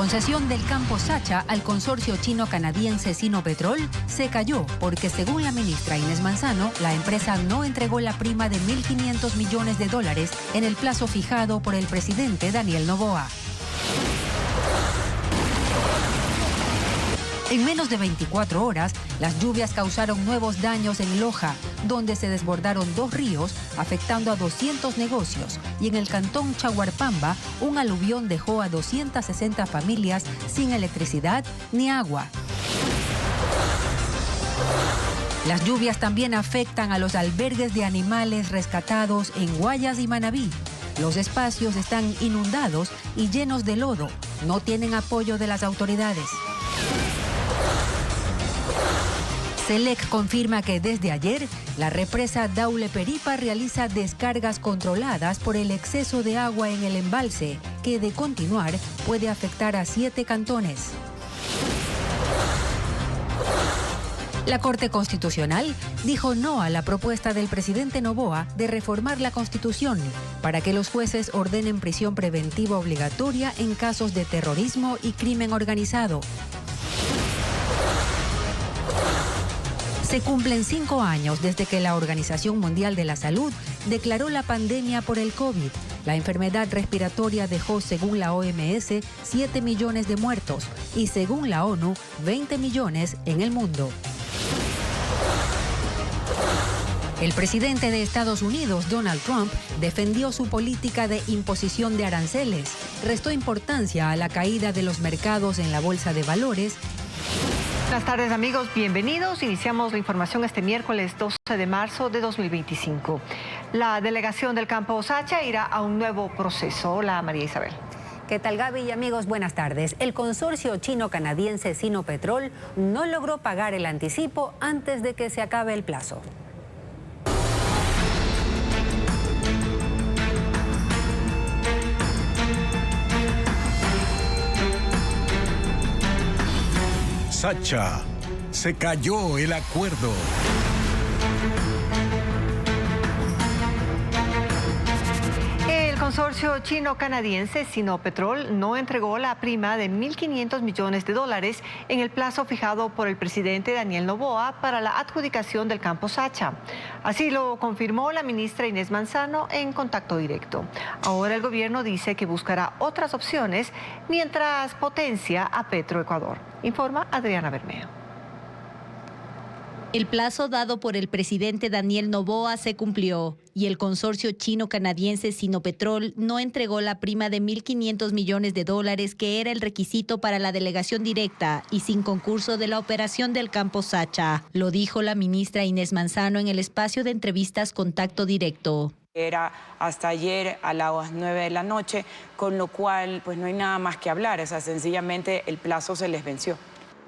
concesión del campo Sacha al consorcio chino-canadiense Sinopetrol se cayó porque, según la ministra Inés Manzano, la empresa no entregó la prima de $1.500 millones en el plazo fijado por el presidente Daniel Noboa. En menos de 24 horas, las lluvias causaron nuevos daños en Loja, donde se desbordaron 2 ríos, afectando a 200 negocios. Y en el cantón Chaguarpamba, un aluvión dejó a 260 familias sin electricidad ni agua. Las lluvias también afectan a los albergues de animales rescatados en Guayas y Manabí. Los espacios están inundados y llenos de lodo. No tienen apoyo de las autoridades. SELEC confirma que desde ayer la represa Daule Peripa realiza descargas controladas por el exceso de agua en el embalse, que de continuar puede afectar a 7 cantones. La Corte Constitucional dijo no a la propuesta del presidente Noboa de reformar la Constitución para que los jueces ordenen prisión preventiva obligatoria en casos de terrorismo y crimen organizado. Se cumplen 5 años desde que la Organización Mundial de la Salud declaró la pandemia por el COVID. La enfermedad respiratoria dejó, según la OMS, 7 millones de muertos y, según la ONU, 20 millones en el mundo. El presidente de Estados Unidos, Donald Trump, defendió su política de imposición de aranceles, restó importancia a la caída de los mercados en la bolsa de valores. Buenas tardes, amigos, bienvenidos. Iniciamos la información este miércoles 12 de marzo de 2025. La delegación del campo Sacha irá a un nuevo proceso. Hola, María Isabel. ¿Qué tal, Gaby y amigos? Buenas tardes. El consorcio chino-canadiense Sinopetrol no logró pagar el anticipo antes de que se acabe el plazo. Sacha, se cayó el acuerdo. El consorcio chino-canadiense Sinopetrol no entregó la prima de $1.500 millones en el plazo fijado por el presidente Daniel Noboa para la adjudicación del campo Sacha. Así lo confirmó la ministra Inés Manzano en Contacto Directo. Ahora el gobierno dice que buscará otras opciones mientras potencia a Petroecuador. Informa Adriana Bermeo. El plazo dado por el presidente Daniel Noboa se cumplió y el consorcio chino-canadiense Sinopetrol no entregó la prima de $1.500 millones que era el requisito para la delegación directa y sin concurso de la operación del campo Sacha. Lo dijo la ministra Inés Manzano en el espacio de entrevistas Contacto Directo. Era hasta ayer a las 9 de la noche, con lo cual pues no hay nada más que hablar, o sea, sencillamente el plazo se les venció.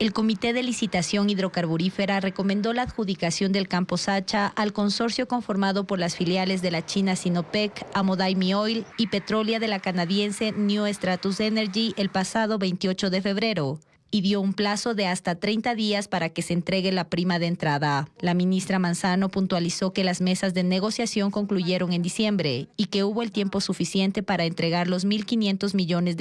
El Comité de Licitación Hidrocarburífera recomendó la adjudicación del campo Sacha al consorcio conformado por las filiales de la china Sinopec, Amodaimi Oil y Petrolia de la canadiense New Stratus Energy el pasado 28 de febrero. Y dio un plazo de hasta 30 días para que se entregue la prima de entrada. La ministra Manzano puntualizó que las mesas de negociación concluyeron en diciembre y que hubo el tiempo suficiente para entregar los $1.500 millones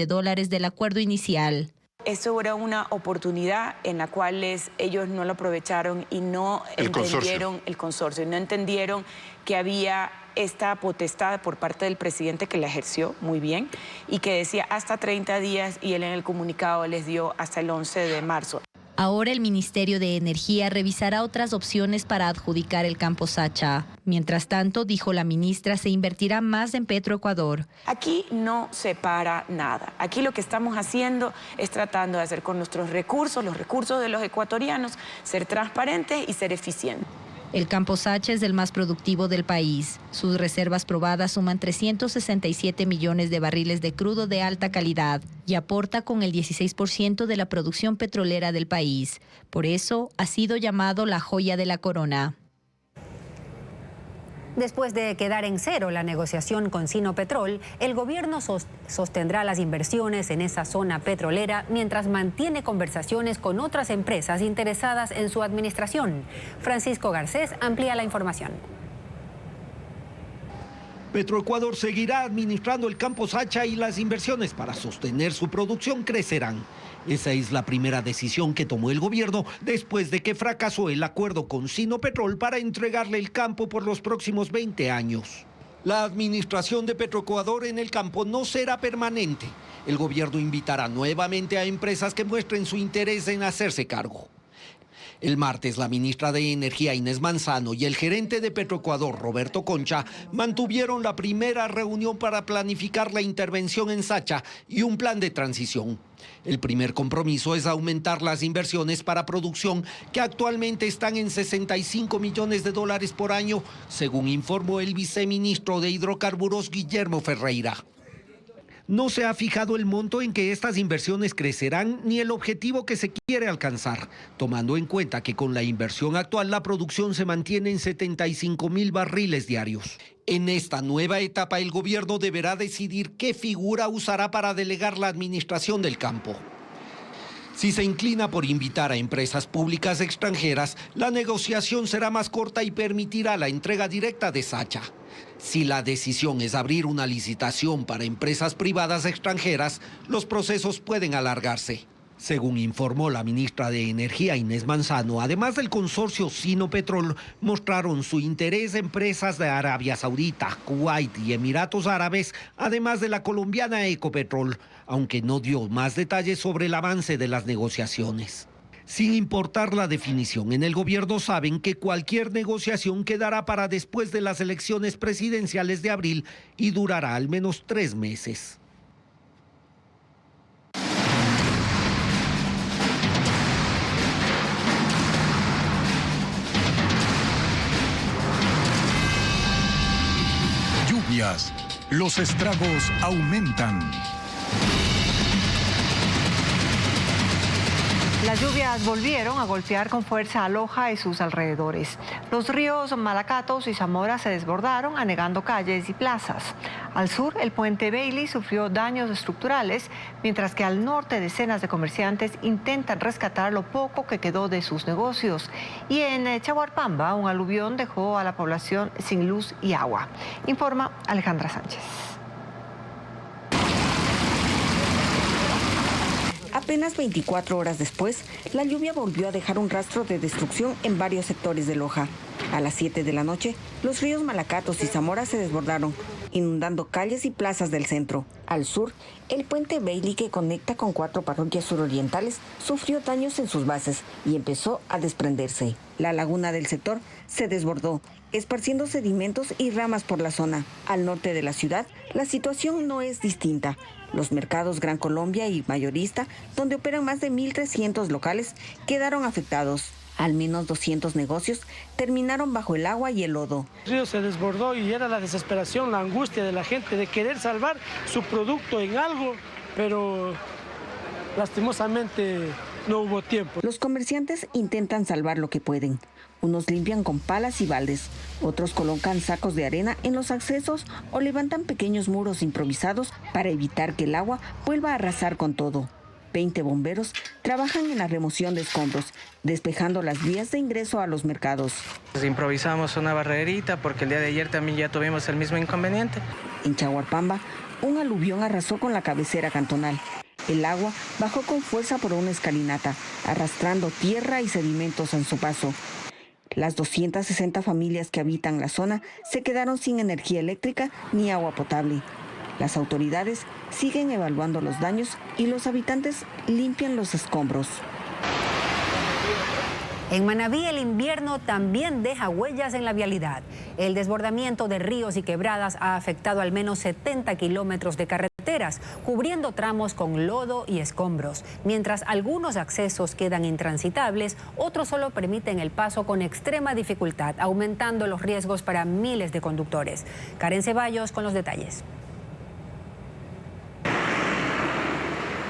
del acuerdo inicial. Esto era una oportunidad en la cual ellos no lo aprovecharon y no entendieron el consorcio, no entendieron que había esta potestad por parte del presidente, que la ejerció muy bien y que decía hasta 30 días y él en el comunicado les dio hasta el 11 de marzo. Ahora el Ministerio de Energía revisará otras opciones para adjudicar el campo Sacha. Mientras tanto, dijo la ministra, se invertirá más en Petroecuador. Aquí no se para nada. Aquí lo que estamos haciendo es tratando de hacer con nuestros recursos, los recursos de los ecuatorianos, ser transparentes y ser eficientes. El campo Sacha es el más productivo del país. Sus reservas probadas suman 367 millones de barriles de crudo de alta calidad y aporta con el 16% de la producción petrolera del país. Por eso ha sido llamado la joya de la corona. Después de quedar en cero la negociación con Sinopetrol, el gobierno sostendrá las inversiones en esa zona petrolera mientras mantiene conversaciones con otras empresas interesadas en su administración. Francisco Garcés amplía la información. Petroecuador seguirá administrando el campo Sacha y las inversiones para sostener su producción crecerán. Esa es la primera decisión que tomó el gobierno después de que fracasó el acuerdo con Sinopetrol para entregarle el campo por los próximos 20 años. La administración de Petroecuador en el campo no será permanente. El gobierno invitará nuevamente a empresas que muestren su interés en hacerse cargo. El martes, la ministra de Energía, Inés Manzano, y el gerente de Petroecuador, Roberto Concha, mantuvieron la primera reunión para planificar la intervención en Sacha y un plan de transición. El primer compromiso es aumentar las inversiones para producción, que actualmente están en $65 millones por año, según informó el viceministro de Hidrocarburos, Guillermo Ferreira. No se ha fijado el monto en que estas inversiones crecerán ni el objetivo que se quiere alcanzar, tomando en cuenta que con la inversión actual la producción se mantiene en 75,000 barriles diarios. En esta nueva etapa el gobierno deberá decidir qué figura usará para delegar la administración del campo. Si se inclina por invitar a empresas públicas extranjeras, la negociación será más corta y permitirá la entrega directa de Sacha. Si la decisión es abrir una licitación para empresas privadas extranjeras, los procesos pueden alargarse. Según informó la ministra de Energía, Inés Manzano, además del consorcio Sinopetrol, mostraron su interés empresas de Arabia Saudita, Kuwait y Emiratos Árabes, además de la colombiana Ecopetrol, aunque no dio más detalles sobre el avance de las negociaciones. Sin importar la definición, en el gobierno saben que cualquier negociación quedará para después de las elecciones presidenciales de abril y durará al menos 3 meses. Lluvias. Los estragos aumentan. Las lluvias volvieron a golpear con fuerza a Loja y sus alrededores. Los ríos Malacatos y Zamora se desbordaron, anegando calles y plazas. Al sur, el puente Bailey sufrió daños estructurales, mientras que al norte decenas de comerciantes intentan rescatar lo poco que quedó de sus negocios. Y en Chaguarpamba, un aluvión dejó a la población sin luz y agua. Informa Alejandra Sánchez. Apenas 24 horas después, la lluvia volvió a dejar un rastro de destrucción en varios sectores de Loja. A las 7 de la noche, los ríos Malacatos y Zamora se desbordaron, inundando calles y plazas del centro. Al sur, el puente Bailey, que conecta con 4 parroquias surorientales, sufrió daños en sus bases y empezó a desprenderse. La laguna del sector se desbordó, esparciendo sedimentos y ramas por la zona. Al norte de la ciudad, la situación no es distinta. Los mercados Gran Colombia y Mayorista, donde operan más de 1.300 locales, quedaron afectados. Al menos 200 negocios terminaron bajo el agua y el lodo. El río se desbordó y era la desesperación, la angustia de la gente de querer salvar su producto en algo, pero lastimosamente no hubo tiempo. Los comerciantes intentan salvar lo que pueden. Unos limpian con palas y baldes, otros colocan sacos de arena en los accesos o levantan pequeños muros improvisados para evitar que el agua vuelva a arrasar con todo. 20 bomberos trabajan en la remoción de escombros, despejando las vías de ingreso a los mercados. Improvisamos una barrerita porque el día de ayer también ya tuvimos el mismo inconveniente. En Chaguarpamba, un aluvión arrasó con la cabecera cantonal. El agua bajó con fuerza por una escalinata, arrastrando tierra y sedimentos en su paso. Las 260 familias que habitan la zona se quedaron sin energía eléctrica ni agua potable. Las autoridades siguen evaluando los daños y los habitantes limpian los escombros. En Manabí, el invierno también deja huellas en la vialidad. El desbordamiento de ríos y quebradas ha afectado al menos 70 kilómetros de carreteras, cubriendo tramos con lodo y escombros. Mientras algunos accesos quedan intransitables, otros solo permiten el paso con extrema dificultad, aumentando los riesgos para miles de conductores. Karen Ceballos con los detalles.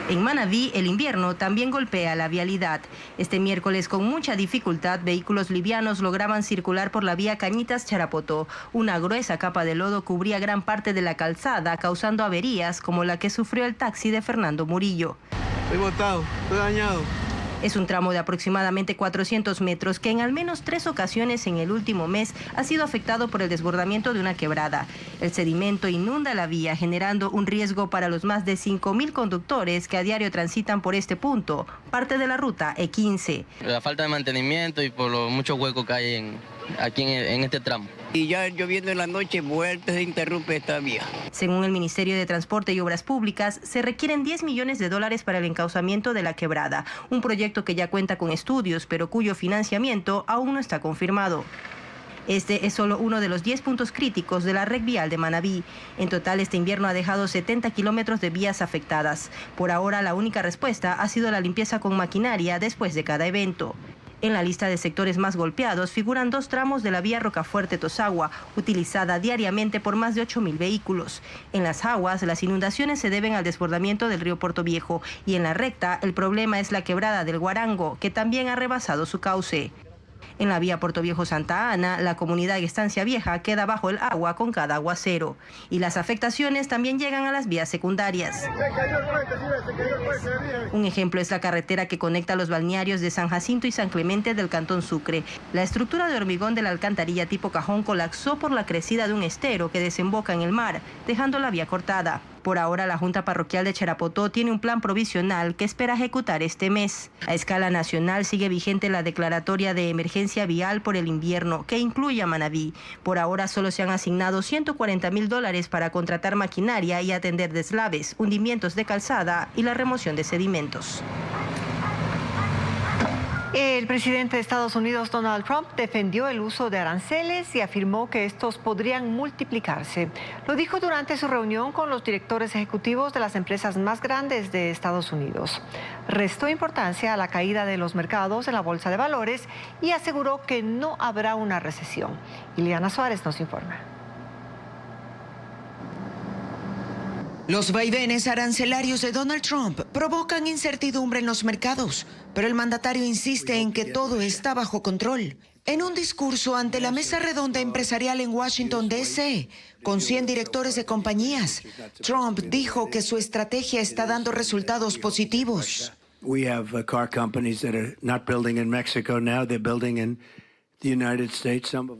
En Manabí, el invierno también golpea la vialidad. Este miércoles, con mucha dificultad, vehículos livianos lograban circular por la vía Cañitas-Charapoto. Una gruesa capa de lodo cubría gran parte de la calzada, causando averías como la que sufrió el taxi de Fernando Murillo. Estoy botado, estoy dañado. Es un tramo de aproximadamente 400 metros que en al menos 3 ocasiones en el último mes ha sido afectado por el desbordamiento de una quebrada. El sedimento inunda la vía, generando un riesgo para los más de 5.000 conductores que a diario transitan por este punto, parte de la ruta E15. La falta de mantenimiento y por los muchos huecos que hay aquí en este tramo. Y ya lloviendo en la noche, vuelta se interrumpe esta vía. Según el Ministerio de Transporte y Obras Públicas, se requieren $10 millones para el encauzamiento de la quebrada, un proyecto que ya cuenta con estudios, pero cuyo financiamiento aún no está confirmado. Este es solo uno de los 10 puntos críticos de la red vial de Manabí. En total, este invierno ha dejado 70 kilómetros de vías afectadas. Por ahora, la única respuesta ha sido la limpieza con maquinaria después de cada evento. En la lista de sectores más golpeados figuran 2 tramos de la vía Rocafuerte-Tosagua, utilizada diariamente por más de 8.000 vehículos. En las aguas, las inundaciones se deben al desbordamiento del río Puerto Viejo y en la recta, el problema es la quebrada del Guarango, que también ha rebasado su cauce. En la vía Puerto Viejo-Santa Ana, la comunidad de Estancia Vieja queda bajo el agua con cada aguacero. Y las afectaciones también llegan a las vías secundarias. Un ejemplo es la carretera que conecta los balnearios de San Jacinto y San Clemente del Cantón Sucre. La estructura de hormigón de la alcantarilla tipo cajón colapsó por la crecida de un estero que desemboca en el mar, dejando la vía cortada. Por ahora, la Junta Parroquial de Charapotó tiene un plan provisional que espera ejecutar este mes. A escala nacional sigue vigente la declaratoria de emergencia vial por el invierno, que incluye a Manabí. Por ahora solo se han asignado $140.000 para contratar maquinaria y atender deslaves, hundimientos de calzada y la remoción de sedimentos. El presidente de Estados Unidos, Donald Trump, defendió el uso de aranceles y afirmó que estos podrían multiplicarse. Lo dijo durante su reunión con los directores ejecutivos de las empresas más grandes de Estados Unidos. Restó importancia a la caída de los mercados en la bolsa de valores y aseguró que no habrá una recesión. Ileana Suárez nos informa. Los vaivenes arancelarios de Donald Trump provocan incertidumbre en los mercados, pero el mandatario insiste en que todo está bajo control. En un discurso ante la mesa redonda empresarial en Washington, D.C., con 100 directores de compañías, Trump dijo que su estrategia está dando resultados positivos. We have car companies that are not building in Mexico now, they're building in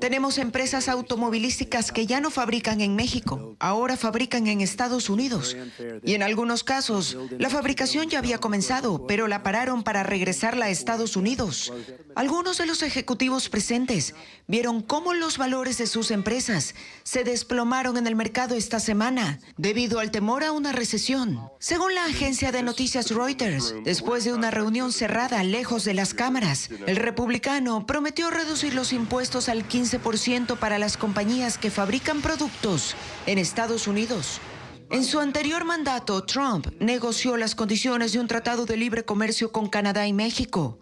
Tenemos empresas automovilísticas que ya no fabrican en México, ahora fabrican en Estados Unidos. Y en algunos casos, la fabricación ya había comenzado, pero la pararon para regresarla a Estados Unidos. Algunos de los ejecutivos presentes vieron cómo los valores de sus empresas se desplomaron en el mercado esta semana debido al temor a una recesión. Según la agencia de noticias Reuters, después de una reunión cerrada lejos de las cámaras, el republicano prometió reducir los impuestos al 15% para las compañías que fabrican productos en Estados Unidos. En su anterior mandato, Trump negoció las condiciones de un tratado de libre comercio con Canadá y México,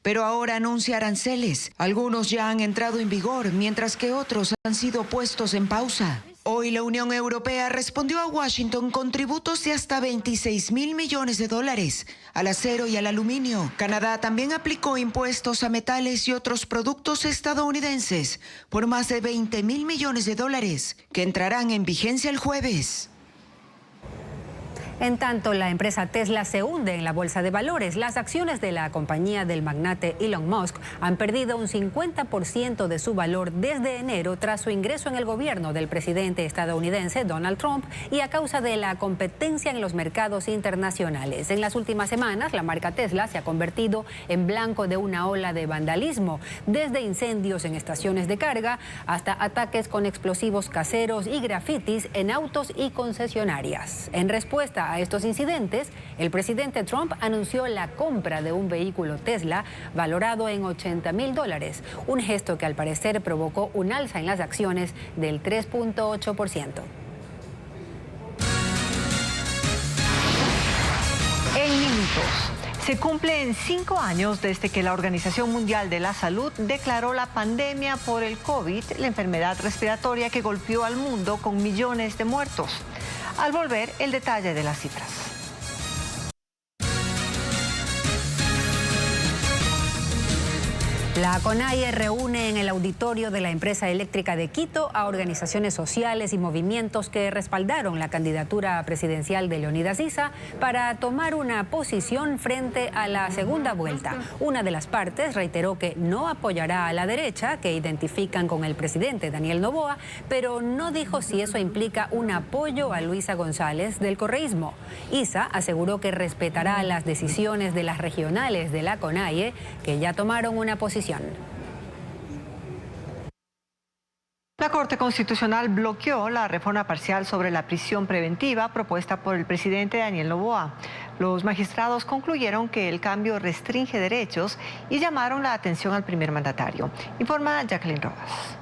pero ahora anuncia aranceles. Algunos ya han entrado en vigor, mientras que otros han sido puestos en pausa. Hoy la Unión Europea respondió a Washington con tributos de hasta $26.000 millones al acero y al aluminio. Canadá también aplicó impuestos a metales y otros productos estadounidenses por más de $20.000 millones que entrarán en vigencia el jueves. En tanto, la empresa Tesla se hunde en la bolsa de valores. Las acciones de la compañía del magnate Elon Musk han perdido un 50% de su valor desde enero tras su ingreso en el gobierno del presidente estadounidense Donald Trump y a causa de la competencia en los mercados internacionales. En las últimas semanas, la marca Tesla se ha convertido en blanco de una ola de vandalismo, desde incendios en estaciones de carga hasta ataques con explosivos caseros y grafitis en autos y concesionarias. En respuesta a estos incidentes, el presidente Trump anunció la compra de un vehículo Tesla valorado en $80.000, un gesto que al parecer provocó un alza en las acciones del 3.8%. En minutos. Se cumplen 5 años desde que la Organización Mundial de la Salud declaró la pandemia por el COVID, la enfermedad respiratoria que golpeó al mundo con millones de muertos. Al volver, el detalle de las cifras. La CONAIE reúne en el auditorio de la empresa eléctrica de Quito a organizaciones sociales y movimientos que respaldaron la candidatura presidencial de Leonidas Issa para tomar una posición frente a la segunda vuelta. Una de las partes reiteró que no apoyará a la derecha, que identifican con el presidente Daniel Noboa, pero no dijo si eso implica un apoyo a Luisa González del correísmo. Issa aseguró que respetará las decisiones de las regionales de la CONAIE, que ya tomaron una posición. La Corte Constitucional bloqueó la reforma parcial sobre la prisión preventiva propuesta por el presidente Daniel Noboa. Los magistrados concluyeron que el cambio restringe derechos y llamaron la atención al primer mandatario. Informa Jacqueline Rojas.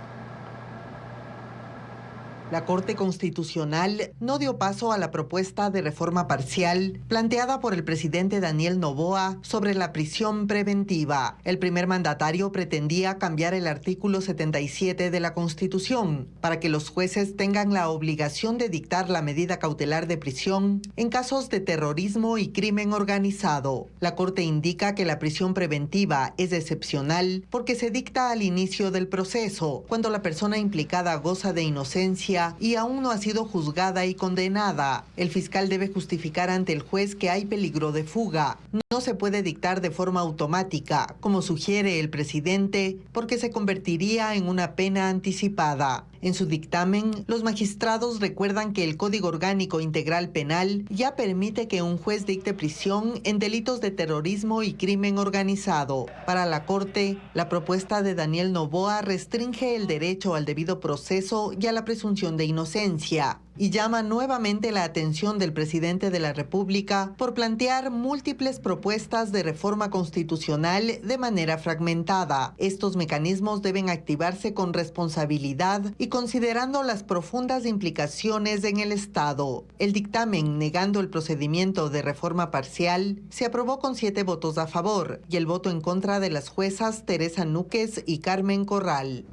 La Corte Constitucional no dio paso a la propuesta de reforma parcial planteada por el presidente Daniel Noboa sobre la prisión preventiva. El primer mandatario pretendía cambiar el artículo 77 de la Constitución para que los jueces tengan la obligación de dictar la medida cautelar de prisión en casos de terrorismo y crimen organizado. La Corte indica que la prisión preventiva es excepcional porque se dicta al inicio del proceso, cuando la persona implicada goza de inocencia y aún no ha sido juzgada y condenada. El fiscal debe justificar ante el juez que hay peligro de fuga. No se puede dictar de forma automática, como sugiere el presidente, porque se convertiría en una pena anticipada. En su dictamen, los magistrados recuerdan que el Código Orgánico Integral Penal ya permite que un juez dicte prisión en delitos de terrorismo y crimen organizado. Para la Corte, la propuesta de Daniel Noboa restringe el derecho al debido proceso y a la presunción de inocencia, y llama nuevamente la atención del presidente de la República por plantear múltiples propuestas de reforma constitucional de manera fragmentada. Estos mecanismos deben activarse con responsabilidad y considerando las profundas implicaciones en el Estado. El dictamen negando el procedimiento de reforma parcial se aprobó con 7 votos a favor y el voto en contra de las juezas Teresa Núquez y Carmen Corral.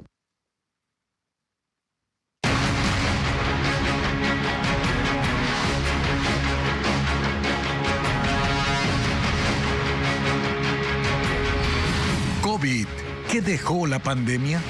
COVID, ¿qué dejó la pandemia?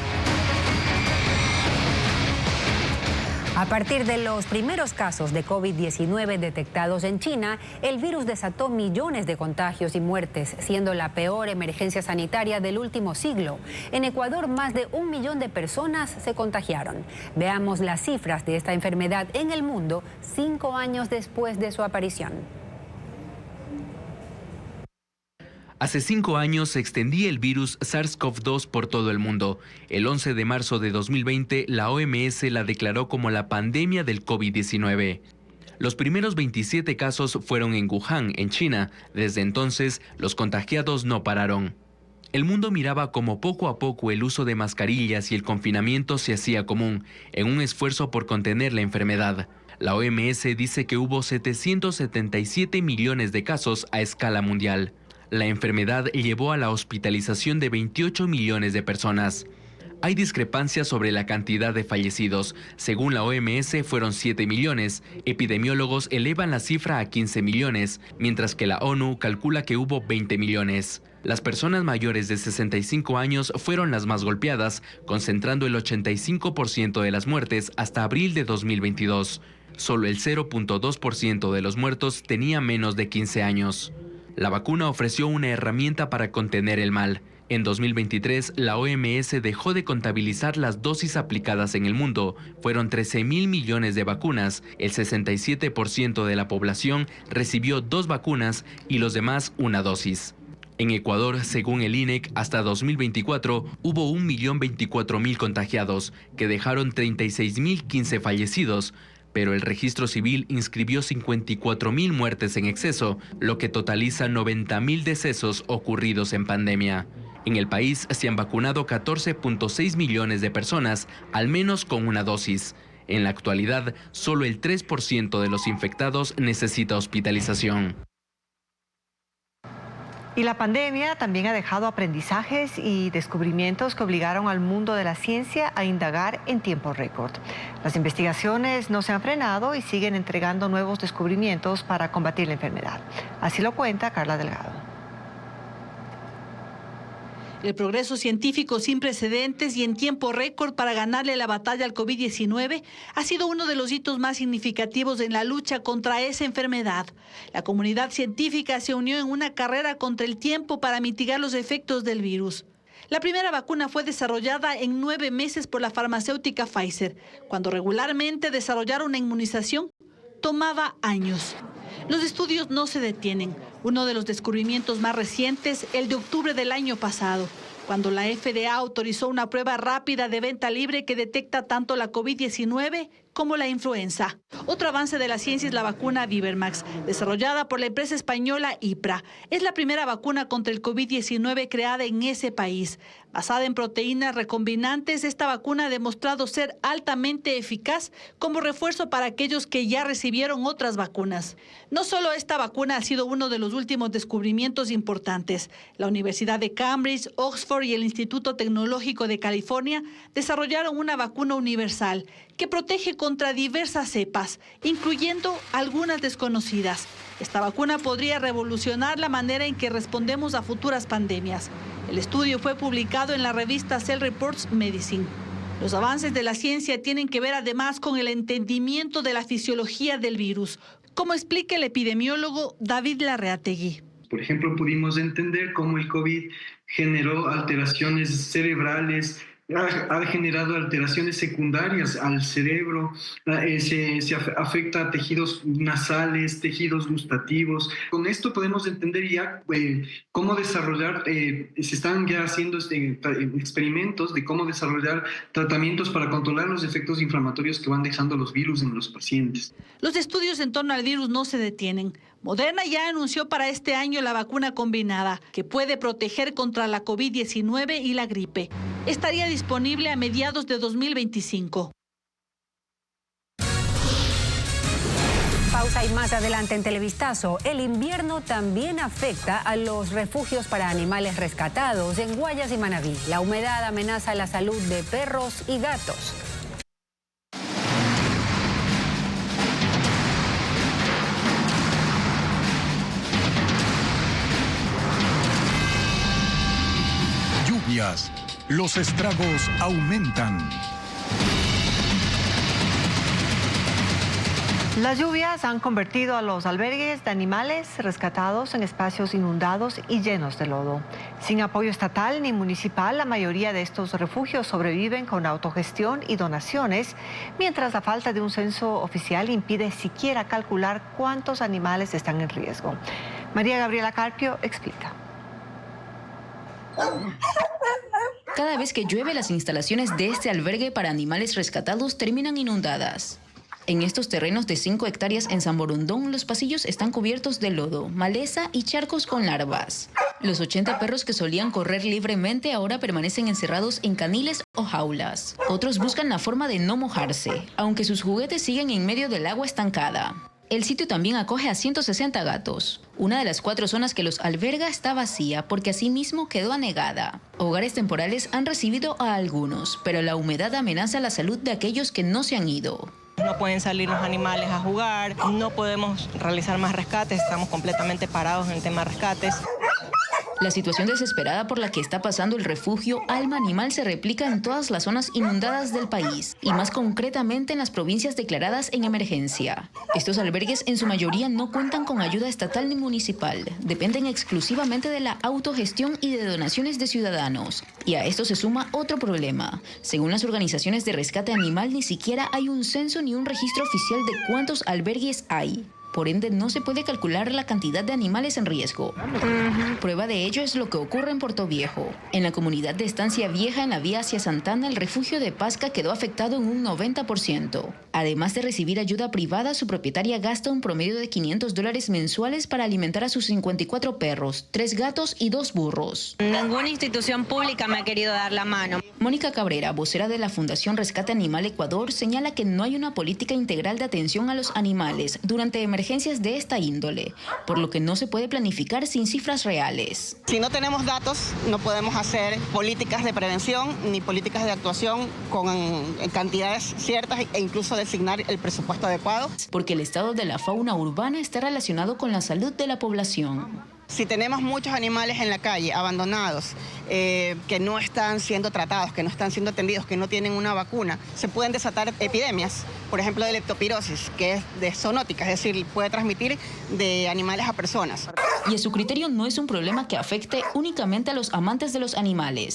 A partir de los primeros casos de COVID-19 detectados en China, el virus desató millones de contagios y muertes, siendo la peor emergencia sanitaria del último siglo. En Ecuador, más de 1 millón de personas se contagiaron. Veamos las cifras de esta enfermedad en el mundo 5 años después de su aparición. Hace 5 años se extendía el virus SARS-CoV-2 por todo el mundo. El 11 de marzo de 2020, la OMS la declaró como la pandemia del COVID-19. Los primeros 27 casos fueron en Wuhan, en China. Desde entonces, los contagiados no pararon. El mundo miraba como poco a poco el uso de mascarillas y el confinamiento se hacía común, en un esfuerzo por contener la enfermedad. La OMS dice que hubo 777 millones de casos a escala mundial. La enfermedad llevó a la hospitalización de 28 millones de personas. Hay discrepancias sobre la cantidad de fallecidos. Según la OMS, fueron 7 millones. Epidemiólogos elevan la cifra a 15 millones, mientras que la ONU calcula que hubo 20 millones. Las personas mayores de 65 años fueron las más golpeadas, concentrando el 85% de las muertes hasta abril de 2022. Solo el 0.2% de los muertos tenía menos de 15 años. La vacuna ofreció una herramienta para contener el mal. En 2023, la OMS dejó de contabilizar las dosis aplicadas en el mundo. Fueron 13.000 millones de vacunas. El 67% de la población recibió 2 vacunas y los demás una dosis. En Ecuador, según el INEC, hasta 2024 hubo 1.024.000 contagiados, que dejaron 36.015 fallecidos. Pero el registro civil inscribió 54.000 muertes en exceso, lo que totaliza 90.000 decesos ocurridos en pandemia. En el país se han vacunado 14.6 millones de personas, al menos con una dosis. En la actualidad, solo el 3% de los infectados necesita hospitalización. Y la pandemia también ha dejado aprendizajes y descubrimientos que obligaron al mundo de la ciencia a indagar en tiempo récord. Las investigaciones no se han frenado y siguen entregando nuevos descubrimientos para combatir la enfermedad. Así lo cuenta Carla Delgado. El progreso científico sin precedentes y en tiempo récord para ganarle la batalla al COVID-19 ha sido uno de los hitos más significativos en la lucha contra esa enfermedad. La comunidad científica se unió en una carrera contra el tiempo para mitigar los efectos del virus. La primera vacuna fue desarrollada en 9 meses por la farmacéutica Pfizer, cuando regularmente desarrollar una inmunización tomaba años. Los estudios no se detienen. Uno de los descubrimientos más recientes, el de octubre del año pasado, cuando la FDA autorizó una prueba rápida de venta libre que detecta tanto la COVID-19 como la influenza. Otro avance de la ciencia es la vacuna Vivermax, desarrollada por la empresa española IPRA. Es la primera vacuna contra el COVID-19 creada en ese país. Basada en proteínas recombinantes, esta vacuna ha demostrado ser altamente eficaz como refuerzo para aquellos que ya recibieron otras vacunas. No solo esta vacuna ha sido uno de los últimos descubrimientos importantes. La Universidad de Cambridge, Oxford y el Instituto Tecnológico de California desarrollaron una vacuna universal que protege contra diversas cepas, incluyendo algunas desconocidas. Esta vacuna podría revolucionar la manera en que respondemos a futuras pandemias. El estudio fue publicado en la revista Cell Reports Medicine. Los avances de la ciencia tienen que ver además con el entendimiento de la fisiología del virus, como explica el epidemiólogo David Larreategui. Por ejemplo, pudimos entender cómo el COVID generó alteraciones cerebrales, ha generado alteraciones secundarias al cerebro, se afecta a tejidos nasales, tejidos gustativos. Con esto podemos entender ya cómo desarrollar, se están ya haciendo experimentos de cómo desarrollar tratamientos para controlar los efectos inflamatorios que van dejando los virus en los pacientes. Los estudios en torno al virus no se detienen. Moderna ya anunció para este año la vacuna combinada, que puede proteger contra la COVID-19 y la gripe. Estaría disponible a mediados de 2025. Pausa y más adelante en Televistazo. El invierno también afecta a los refugios para animales rescatados en Guayas y Manabí. La humedad amenaza la salud de perros y gatos. Los estragos aumentan. Las lluvias han convertido a los albergues de animales rescatados en espacios inundados y llenos de lodo. Sin apoyo estatal ni municipal, la mayoría de estos refugios sobreviven con autogestión y donaciones, mientras la falta de un censo oficial impide siquiera calcular cuántos animales están en riesgo. María Gabriela Carpio explica. Cada vez que llueve, las instalaciones de este albergue para animales rescatados terminan inundadas. En estos terrenos de 5 hectáreas en San Borondón, los pasillos están cubiertos de lodo, maleza y charcos con larvas. Los 80 perros que solían correr libremente ahora permanecen encerrados en caniles o jaulas. Otros buscan la forma de no mojarse, aunque sus juguetes siguen en medio del agua estancada. El sitio también acoge a 160 gatos. Una de las 4 zonas que los alberga está vacía porque asimismo quedó anegada. Hogares temporales han recibido a algunos, pero la humedad amenaza la salud de aquellos que no se han ido. No pueden salir los animales a jugar, no podemos realizar más rescates, estamos completamente parados en el tema de rescates. La situación desesperada por la que está pasando el refugio Alma Animal se replica en todas las zonas inundadas del país y más concretamente en las provincias declaradas en emergencia. Estos albergues en su mayoría no cuentan con ayuda estatal ni municipal, dependen exclusivamente de la autogestión y de donaciones de ciudadanos. Y a esto se suma otro problema. Según las organizaciones de rescate animal, ni siquiera hay un censo ni un registro oficial de cuántos albergues hay. Por ende, no se puede calcular la cantidad de animales en riesgo. Prueba de ello es lo que ocurre en Puerto Viejo. En la comunidad de Estancia Vieja, en la vía hacia Santana, el refugio de Pasca quedó afectado en un 90%. Además de recibir ayuda privada, su propietaria gasta un promedio de $500 mensuales para alimentar a sus 54 perros, 3 gatos y 2 burros. Ninguna institución pública me ha querido dar la mano. Mónica Cabrera, vocera de la Fundación Rescate Animal Ecuador, señala que no hay una política integral de atención a los animales durante emergencias de esta índole, por lo que no se puede planificar sin cifras reales. Si no tenemos datos, no podemos hacer políticas de prevención ni políticas de actuación con cantidades ciertas e incluso designar el presupuesto adecuado. Porque el estado de la fauna urbana está relacionado con la salud de la población. Si tenemos muchos animales en la calle, abandonados, que no están siendo tratados, que no están siendo atendidos, que no tienen una vacuna, se pueden desatar epidemias, por ejemplo de leptospirosis, que es de zoonótica, es decir, puede transmitir de animales a personas. Y a su criterio no es un problema que afecte únicamente a los amantes de los animales.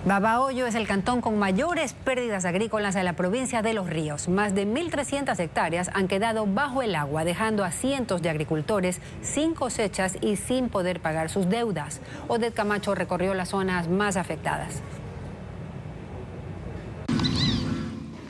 Babahoyo es el cantón con mayores pérdidas agrícolas en la provincia de Los Ríos. Más de 1.300 hectáreas han quedado bajo el agua, dejando a cientos de agricultores sin cosechas y sin poder pagar sus deudas. Odette Camacho recorrió las zonas más afectadas.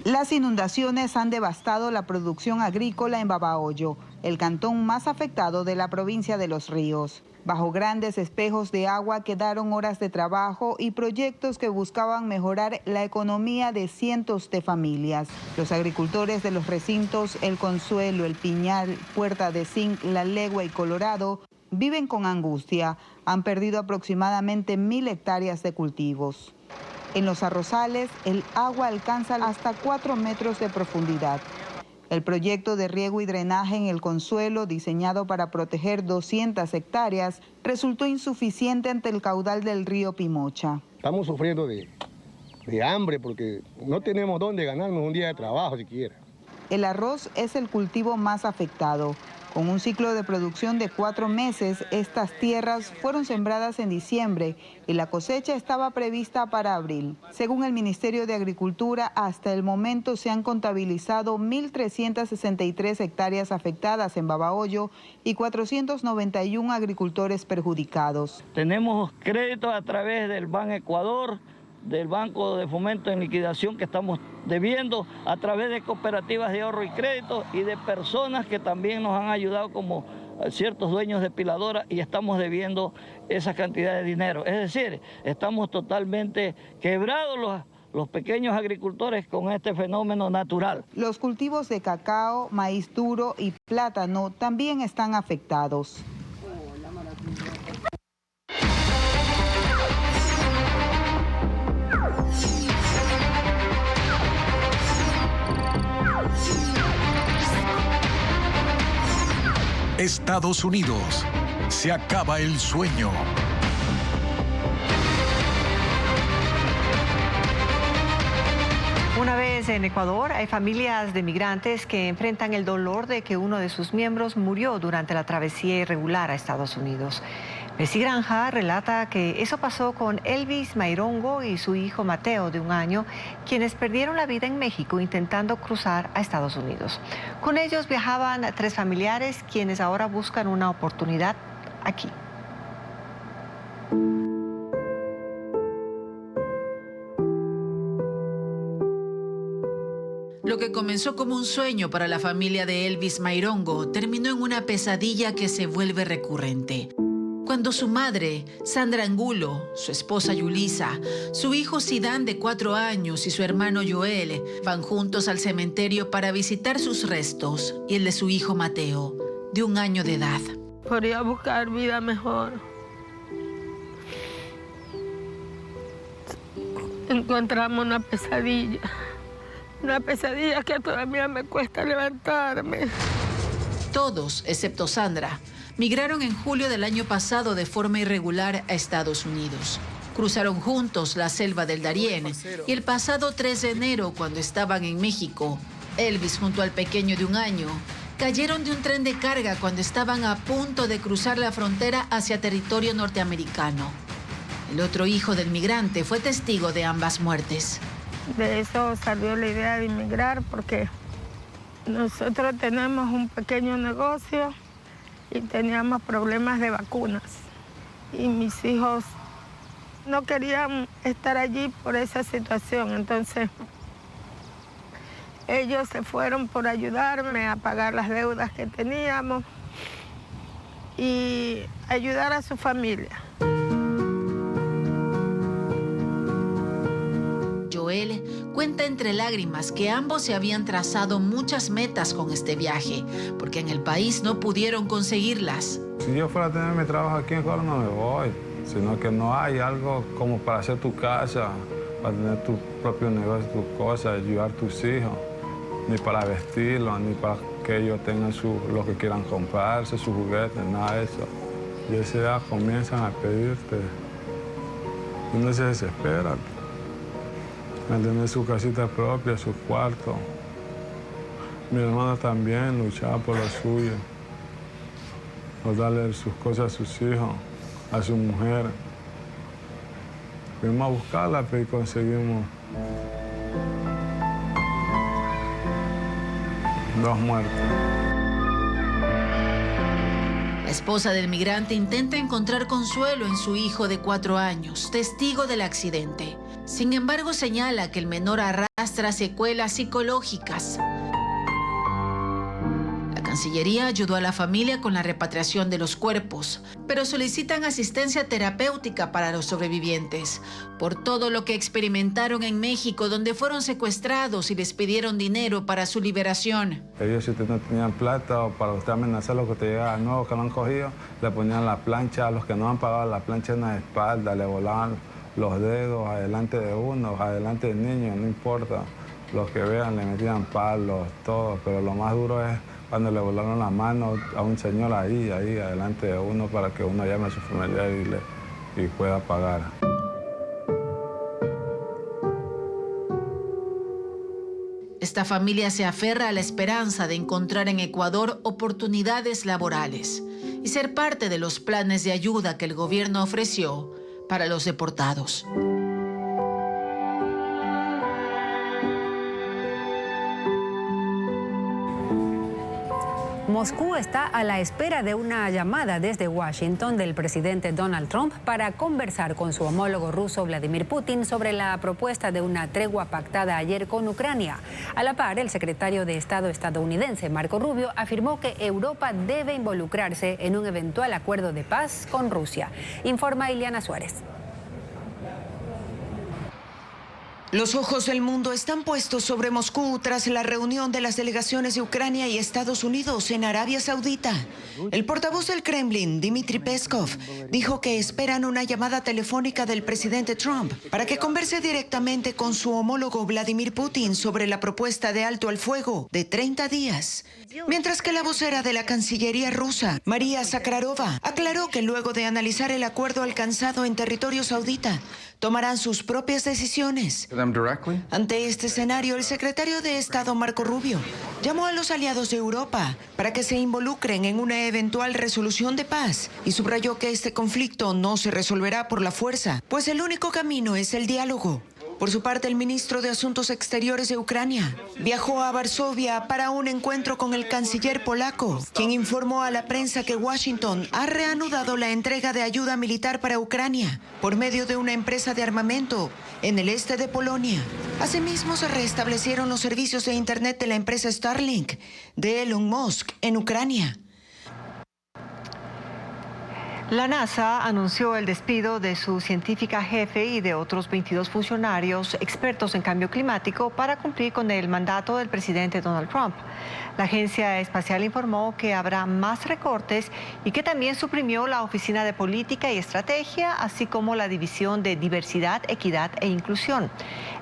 Las inundaciones han devastado la producción agrícola en Babahoyo, el cantón más afectado de la provincia de Los Ríos. Bajo grandes espejos de agua quedaron horas de trabajo y proyectos que buscaban mejorar la economía de cientos de familias. Los agricultores de los recintos El Consuelo, El Piñal, Puerta de Zinc, La Legua y Colorado viven con angustia. Han perdido aproximadamente 1.000 hectáreas de cultivos. En los arrozales, el agua alcanza hasta 4 metros de profundidad. El proyecto de riego y drenaje en El Consuelo, diseñado para proteger 200 hectáreas, resultó insuficiente ante el caudal del río Pimocha. Estamos sufriendo de hambre porque no tenemos dónde ganarnos un día de trabajo siquiera. El arroz es el cultivo más afectado. Con un ciclo de producción de 4 meses, estas tierras fueron sembradas en diciembre y la cosecha estaba prevista para abril. Según el Ministerio de Agricultura, hasta el momento se han contabilizado 1.363 hectáreas afectadas en Babahoyo y 491 agricultores perjudicados. Tenemos créditos a través del Ban Ecuador, del Banco de Fomento en Liquidación que estamos debiendo, a través de cooperativas de ahorro y crédito y de personas que también nos han ayudado como ciertos dueños de piladoras y estamos debiendo esa cantidad de dinero. Es decir, estamos totalmente quebrados los pequeños agricultores con este fenómeno natural. Los cultivos de cacao, maíz duro y plátano también están afectados. Estados Unidos. Se acaba el sueño. Una vez en Ecuador, hay familias de migrantes que enfrentan el dolor de que uno de sus miembros murió durante la travesía irregular a Estados Unidos. Bessie Granja relata que eso pasó con Elvis Mairongo y su hijo Mateo, de 1 año, quienes perdieron la vida en México intentando cruzar a Estados Unidos. Con ellos viajaban 3 familiares, quienes ahora buscan una oportunidad aquí. Lo que comenzó como un sueño para la familia de Elvis Mairongo terminó en una pesadilla que se vuelve recurrente. Cuando su madre, Sandra Angulo, su esposa Yulisa, su hijo Sidán de 4 años y su hermano Joel van juntos al cementerio para visitar sus restos y el de su hijo Mateo, de 1 año de edad. Podría buscar vida mejor. Encontramos una pesadilla que todavía me cuesta levantarme. Todos, excepto Sandra, migraron en julio del año pasado de forma irregular a Estados Unidos. Cruzaron juntos la selva del Darién y el pasado 3 de enero, cuando estaban en México, Elvis junto al pequeño de 1 año, cayeron de un tren de carga cuando estaban a punto de cruzar la frontera hacia territorio norteamericano. El otro hijo del migrante fue testigo de ambas muertes. De eso salió la idea de inmigrar porque nosotros tenemos un pequeño negocio y teníamos problemas de vacunas. Y mis hijos no querían estar allí por esa situación. Entonces, ellos se fueron por ayudarme a pagar las deudas que teníamos y ayudar a su familia. Joel cuenta entre lágrimas que ambos se habían trazado muchas metas con este viaje, porque en el país no pudieron conseguirlas. Si yo fuera a tener mi trabajo aquí en Ecuador no me voy, sino que no hay algo como para hacer tu casa, para tener tu propio negocio, tus cosas, ayudar a tus hijos, ni para vestirlos, ni para que ellos tengan lo que quieran comprarse, sus juguetes, nada de eso. Y a esa edad comienzan a pedirte. Uno se desespera. Mantener su casita propia, su cuarto. Mi hermana también luchaba por lo suyo. Por darle sus cosas a sus hijos, a su mujer. Fuimos a buscarla, pero conseguimos 2 muertos. La esposa del migrante intenta encontrar consuelo en su hijo de 4 años, testigo del accidente. Sin embargo, señala que el menor arrastra secuelas psicológicas. La Cancillería ayudó a la familia con la repatriación de los cuerpos, pero solicitan asistencia terapéutica para los sobrevivientes por todo lo que experimentaron en México, donde fueron secuestrados y les pidieron dinero para su liberación. Ellos, si no tenían plata o para usted amenazar a los que te llegaban nuevos que lo han cogido, le ponían la plancha a los que no han pagado la plancha en la espalda, le volaban los dedos adelante de uno, adelante del niño, no importa. Los que vean le metían palos, todo, pero lo más duro es cuando le volaron la mano a un señor ahí, adelante de uno, para que uno llame a su familiar y pueda pagar. Esta familia se aferra a la esperanza de encontrar en Ecuador oportunidades laborales y ser parte de los planes de ayuda que el gobierno ofreció para los deportados. Moscú está a la espera de una llamada desde Washington del presidente Donald Trump para conversar con su homólogo ruso Vladimir Putin sobre la propuesta de una tregua pactada ayer con Ucrania. A la par, el secretario de Estado estadounidense Marco Rubio afirmó que Europa debe involucrarse en un eventual acuerdo de paz con Rusia. Informa Ileana Suárez. Los ojos del mundo están puestos sobre Moscú tras la reunión de las delegaciones de Ucrania y Estados Unidos en Arabia Saudita. El portavoz del Kremlin, Dmitry Peskov, dijo que esperan una llamada telefónica del presidente Trump para que converse directamente con su homólogo Vladimir Putin sobre la propuesta de alto al fuego de 30 días. Mientras que la vocera de la Cancillería rusa, María Zakharova, aclaró que luego de analizar el acuerdo alcanzado en territorio saudita, tomarán sus propias decisiones. Ante este escenario, el secretario de Estado Marco Rubio llamó a los aliados de Europa para que se involucren en una eventual resolución de paz y subrayó que este conflicto no se resolverá por la fuerza, pues el único camino es el diálogo. Por su parte, el ministro de Asuntos Exteriores de Ucrania viajó a Varsovia para un encuentro con el canciller polaco, quien informó a la prensa que Washington ha reanudado la entrega de ayuda militar para Ucrania por medio de una empresa de armamento en el este de Polonia. Asimismo, se restablecieron los servicios de Internet de la empresa Starlink de Elon Musk en Ucrania. La NASA anunció el despido de su científica jefe y de otros 22 funcionarios expertos en cambio climático para cumplir con el mandato del presidente Donald Trump. La agencia espacial informó que habrá más recortes y que también suprimió la Oficina de Política y Estrategia, así como la División de Diversidad, Equidad e Inclusión.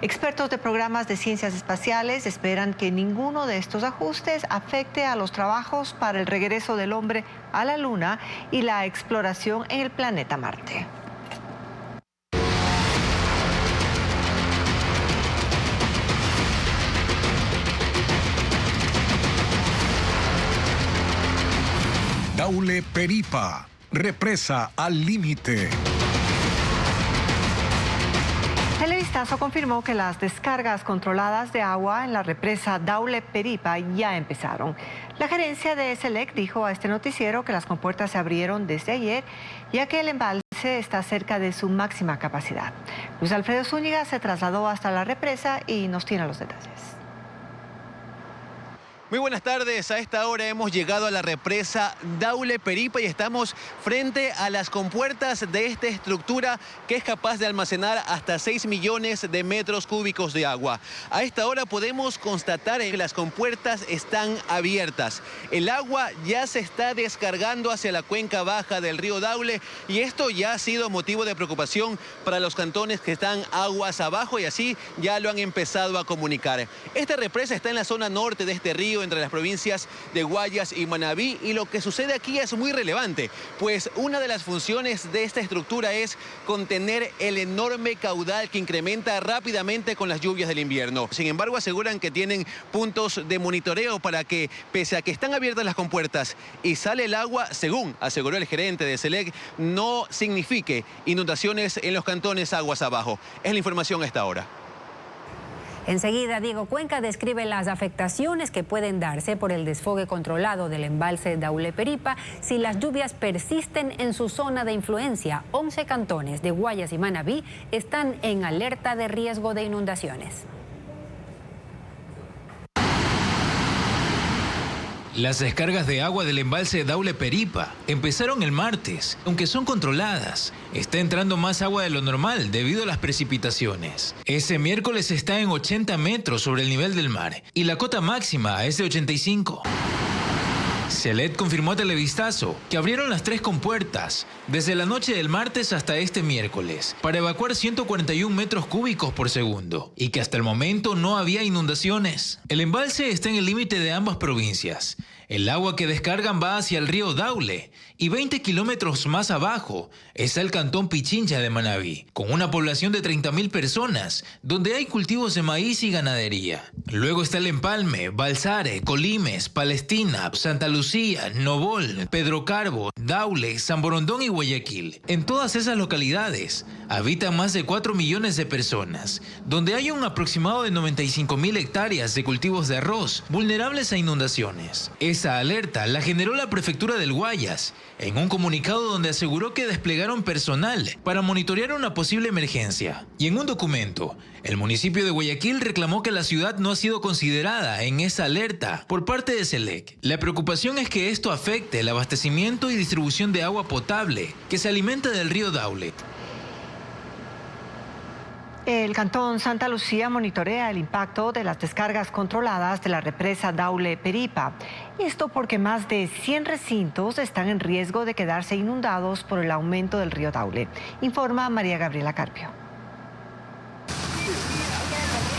Expertos de programas de ciencias espaciales esperan que ninguno de estos ajustes afecte a los trabajos para el regreso del hombre a la Luna y la exploración en el planeta Marte. Daule Peripa, represa al límite. Televistazo confirmó que las descargas controladas de agua en la represa Daule Peripa ya empezaron. La gerencia de SELEC dijo a este noticiero que las compuertas se abrieron desde ayer, ya que el embalse está cerca de su máxima capacidad. Luis Alfredo Zúñiga se trasladó hasta la represa y nos tiene los detalles. Muy buenas tardes, a esta hora hemos llegado a la represa Daule Peripa y estamos frente a las compuertas de esta estructura que es capaz de almacenar hasta 6 millones de metros cúbicos de agua. A esta hora podemos constatar que las compuertas están abiertas. El agua ya se está descargando hacia la cuenca baja del río Daule y esto ya ha sido motivo de preocupación para los cantones que están aguas abajo y así ya lo han empezado a comunicar. Esta represa está en la zona norte de este río, entre las provincias de Guayas y Manabí, y lo que sucede aquí es muy relevante, pues una de las funciones de esta estructura es contener el enorme caudal que incrementa rápidamente con las lluvias del invierno. Sin embargo, aseguran que tienen puntos de monitoreo para que, pese a que están abiertas las compuertas y sale el agua, según aseguró el gerente de SELEC, no signifique inundaciones en los cantones aguas abajo. Es la información a esta hora. Enseguida, Diego Cuenca describe las afectaciones que pueden darse por el desfogue controlado del embalse Daule-Peripa si las lluvias persisten en su zona de influencia. 11 cantones de Guayas y Manabí están en alerta de riesgo de inundaciones. Las descargas de agua del embalse Daule-Peripa empezaron el martes, aunque son controladas. Está entrando más agua de lo normal debido a las precipitaciones. Ese miércoles está en 80 metros sobre el nivel del mar y la cota máxima es de 85. SELEC confirmó a Televistazo que abrieron las 3 compuertas desde la noche del martes hasta este miércoles para evacuar 141 metros cúbicos por segundo y que hasta el momento no había inundaciones. El embalse está en el límite de ambas provincias. El agua que descargan va hacia el río Daule y 20 kilómetros más abajo está el cantón Pichincha de Manabí, con una población de 30.000 personas, donde hay cultivos de maíz y ganadería. Luego está el Empalme, Balsare, Colimes, Palestina, Santa Lucía, Novol, Pedro Carbo, Daule, San Borondón y Guayaquil. En todas esas localidades habitan más de 4 millones de personas, donde hay un aproximado de 95.000 hectáreas de cultivos de arroz vulnerables a inundaciones. Esa alerta la generó la prefectura del Guayas en un comunicado donde aseguró que desplegaron personal para monitorear una posible emergencia. Y en un documento, el municipio de Guayaquil reclamó que la ciudad no ha sido considerada en esa alerta por parte de SELEC. La preocupación es que esto afecte el abastecimiento y distribución de agua potable que se alimenta del río Daule. El cantón Santa Lucía monitorea el impacto de las descargas controladas de la represa Daule-Peripa. Esto porque más de 100 recintos están en riesgo de quedarse inundados por el aumento del río Daule. Informa María Gabriela Carpio.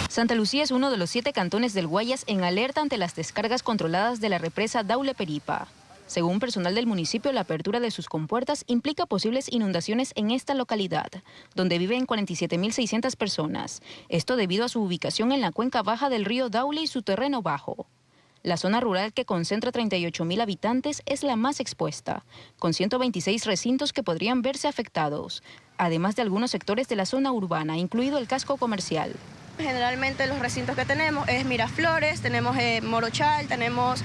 Santa Lucía es uno de los 7 cantones del Guayas en alerta ante las descargas controladas de la represa Daule-Peripa. Según personal del municipio, la apertura de sus compuertas implica posibles inundaciones en esta localidad, donde viven 47.600 personas. Esto debido a su ubicación en la cuenca baja del río Daule y su terreno bajo. La zona rural, que concentra 38.000 habitantes, es la más expuesta, con 126 recintos que podrían verse afectados, además de algunos sectores de la zona urbana, incluido el casco comercial. Generalmente los recintos que tenemos es Miraflores, tenemos Morochal, tenemos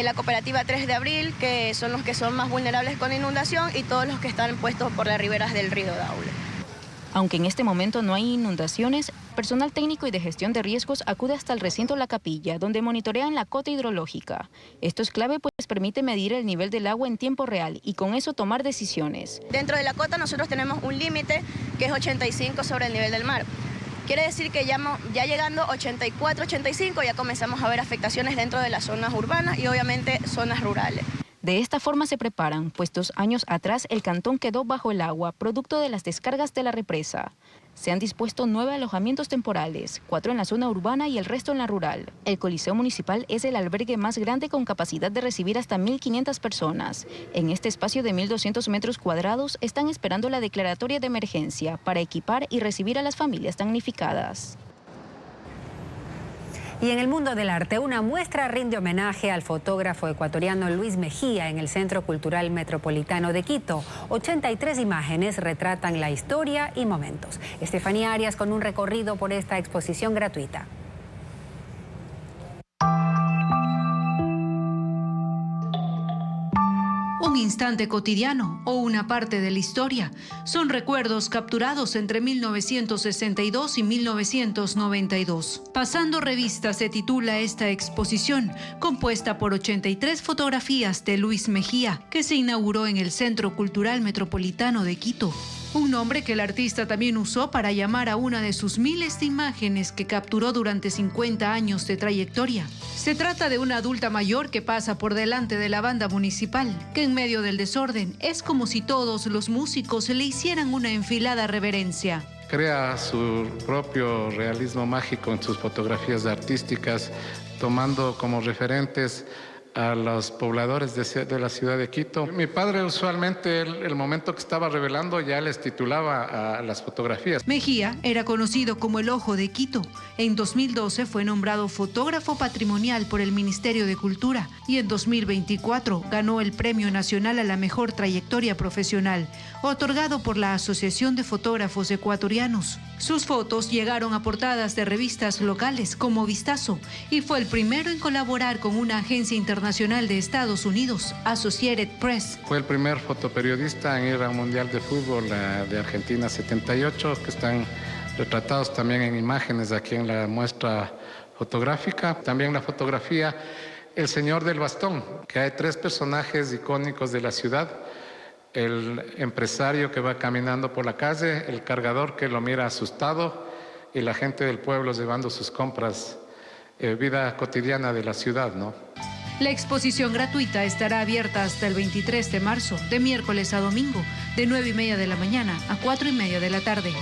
la cooperativa 3 de Abril, que son los que son más vulnerables con inundación, y todos los que están puestos por las riberas del río Daule. Aunque en este momento no hay inundaciones, personal técnico y de gestión de riesgos acude hasta el recinto La Capilla, donde monitorean la cota hidrológica. Esto es clave, pues permite medir el nivel del agua en tiempo real y con eso tomar decisiones. Dentro de la cota nosotros tenemos un límite que es 85 sobre el nivel del mar. Quiere decir que ya llegando 84, 85 ya comenzamos a ver afectaciones dentro de las zonas urbanas y obviamente zonas rurales. De esta forma se preparan, pues 2 años atrás el cantón quedó bajo el agua, producto de las descargas de la represa. Se han dispuesto 9 alojamientos temporales, 4 en la zona urbana y el resto en la rural. El Coliseo Municipal es el albergue más grande con capacidad de recibir hasta 1.500 personas. En este espacio de 1.200 metros cuadrados están esperando la declaratoria de emergencia para equipar y recibir a las familias damnificadas. Y en el mundo del arte, una muestra rinde homenaje al fotógrafo ecuatoriano Luis Mejía en el Centro Cultural Metropolitano de Quito. 83 imágenes retratan la historia y momentos. Estefanía Arias con un recorrido por esta exposición gratuita. Un instante cotidiano o una parte de la historia son recuerdos capturados entre 1962 y 1992. Pasando revista se titula esta exposición, compuesta por 83 fotografías de Luis Mejía, que se inauguró en el Centro Cultural Metropolitano de Quito. Un nombre que el artista también usó para llamar a una de sus miles de imágenes que capturó durante 50 años de trayectoria. Se trata de una adulta mayor que pasa por delante de la banda municipal, que en medio del desorden es como si todos los músicos le hicieran una enfilada reverencia. crea su propio realismo mágico en sus fotografías artísticas, tomando como referentes a los pobladores de la ciudad de Quito. Mi padre usualmente, el momento que estaba revelando, ya les titulaba a las fotografías. Mejía era conocido como el Ojo de Quito. En 2012 fue nombrado fotógrafo patrimonial por el Ministerio de Cultura y en 2024 ganó el Premio Nacional a la Mejor Trayectoria Profesional, otorgado por la Asociación de Fotógrafos Ecuatorianos. Sus fotos llegaron a portadas de revistas locales como Vistazo y fue el primero en colaborar con una agencia internacional de Estados Unidos, Associated Press. Fue el primer fotoperiodista en ir a un Mundial de Fútbol de Argentina 78, que están retratados también en imágenes aquí en la muestra fotográfica. También la fotografía El Señor del Bastón, que hay 3 personajes icónicos de la ciudad. El empresario que va caminando por la calle, el cargador que lo mira asustado y la gente del pueblo llevando sus compras, vida cotidiana de la ciudad, ¿no? La exposición gratuita estará abierta hasta el 23 de marzo, de miércoles a domingo, de 9:30 de la mañana a 4:30 de la tarde.